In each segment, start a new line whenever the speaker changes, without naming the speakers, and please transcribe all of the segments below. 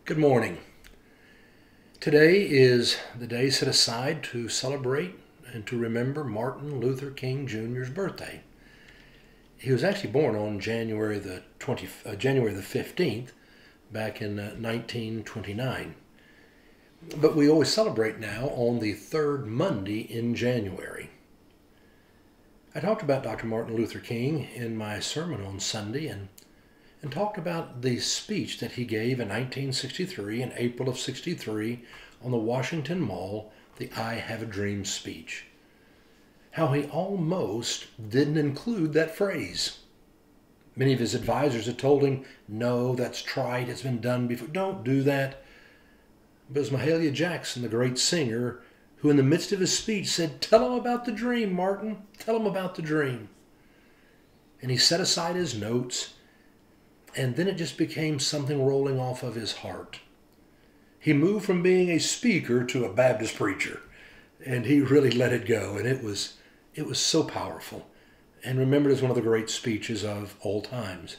Good morning. Today is the day set aside to celebrate and to remember Martin Luther King Jr.'s birthday. He was actually born on January the 15th, back in 1929. But we always celebrate now on the third Monday in January. I talked about Dr. Martin Luther King in my sermon on Sunday and talked about the speech that he gave in 1963, in April of 63, on the Washington Mall, the I Have a Dream speech. How he almost didn't include that phrase. Many of his advisors had told him, no, that's trite, it's been done before, don't do that. But it was Mahalia Jackson, the great singer, who in the midst of his speech said, tell him about the dream, Martin, tell him about the dream. And he set aside his notes, and then it just became something rolling off of his heart. He moved from being a speaker to a Baptist preacher, and he really let it go, and it was so powerful, and remembered as one of the great speeches of all times.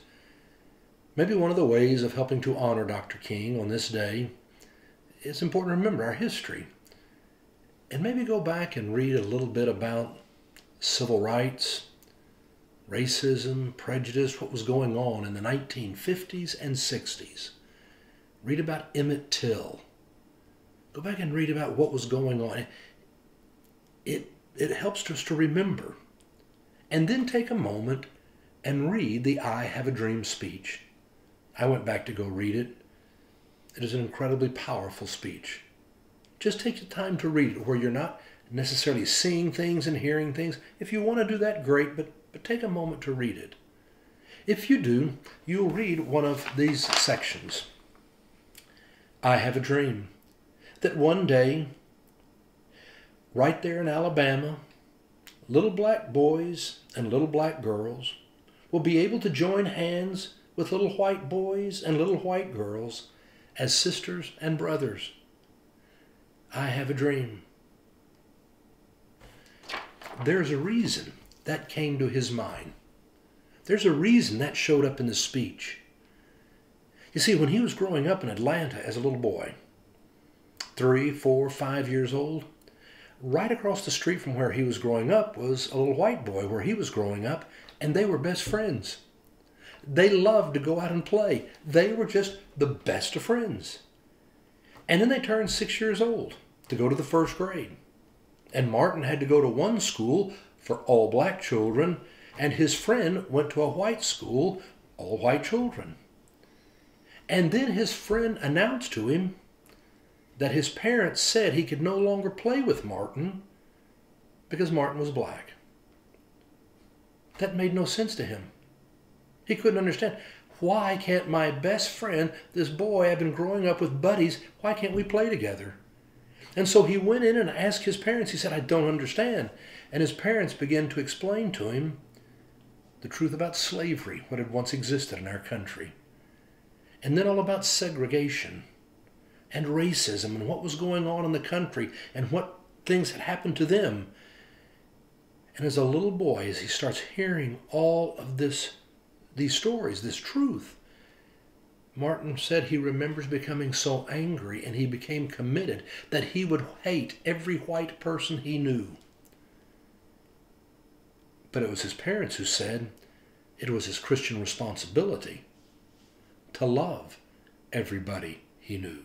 Maybe one of the ways of helping to honor Dr. King on this day, it's important to remember our history, and maybe go back and read a little bit about civil rights, racism, prejudice, what was going on in the 1950s and 60s. Read about Emmett Till. Go back and read about what was going on. It helps us to remember. And then take a moment and read the I Have a Dream speech. I went back to go read it. It is an incredibly powerful speech. Just take the time to read it where you're not necessarily seeing things and hearing things. If you want to do that, great, but take a moment to read it. If you do, you'll read one of these sections. I have a dream that one day, right there in Alabama, little black boys and little black girls will be able to join hands with little white boys and little white girls as sisters and brothers. I have a dream. There's a reason that came to his mind. There's a reason that showed up in the speech. You see, when he was growing up in Atlanta as a little boy, 3, 4, 5 years old, right across the street from where he was growing up was a little white boy where he was growing up, and they were best friends. They loved to go out and play. They were just the best of friends. And then they turned 6 years old to go to the first grade. And Martin had to go to one school for all black children, and his friend went to a white school, all white children. And then his friend announced to him that his parents said he could no longer play with Martin because Martin was black. That made no sense to him. He couldn't understand. Why can't my best friend, this boy I've been growing up with buddies, why can't we play together? And so he went in and asked his parents. He said, I don't understand. And his parents began to explain to him the truth about slavery, what had once existed in our country. And then all about segregation and racism and what was going on in the country and what things had happened to them. And as a little boy, as he starts hearing all of these stories, this truth, Martin said he remembers becoming so angry and he became committed that he would hate every white person he knew. But it was his parents who said it was his Christian responsibility to love everybody he knew.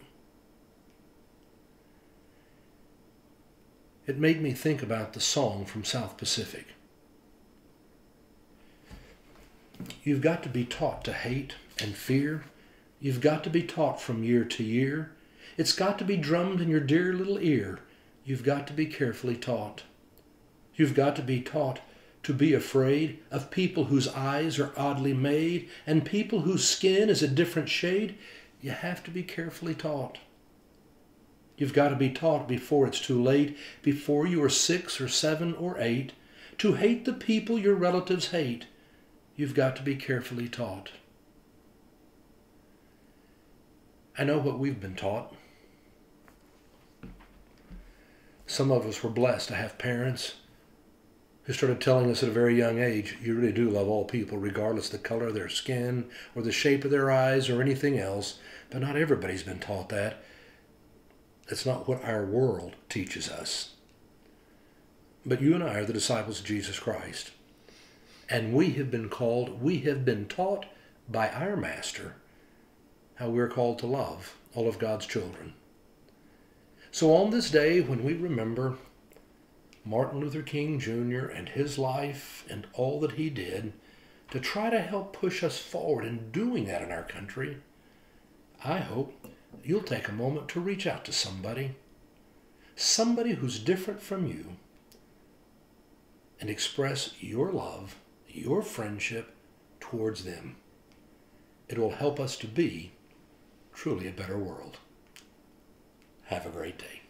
It made me think about the song from South Pacific. You've got to be taught to hate and fear. You've got to be taught from year to year. It's got to be drummed in your dear little ear. You've got to be carefully taught. You've got to be taught to be afraid of people whose eyes are oddly made and people whose skin is a different shade. You have to be carefully taught. You've got to be taught before it's too late, before you are 6 or 7 or 8, to hate the people your relatives hate. You've got to be carefully taught. I know what we've been taught. Some of us were blessed to have parents who started telling us at a very young age, you really do love all people, regardless of the color of their skin or the shape of their eyes or anything else. But not everybody's been taught that. That's not what our world teaches us. But you and I are the disciples of Jesus Christ. And we have been taught by our Master how we're called to love all of God's children. So on this day, when we remember Martin Luther King Jr. and his life and all that he did to try to help push us forward in doing that in our country, I hope you'll take a moment to reach out to somebody who's different from you, and express your love, your friendship towards them. It will help us to be truly a better world. Have a great day.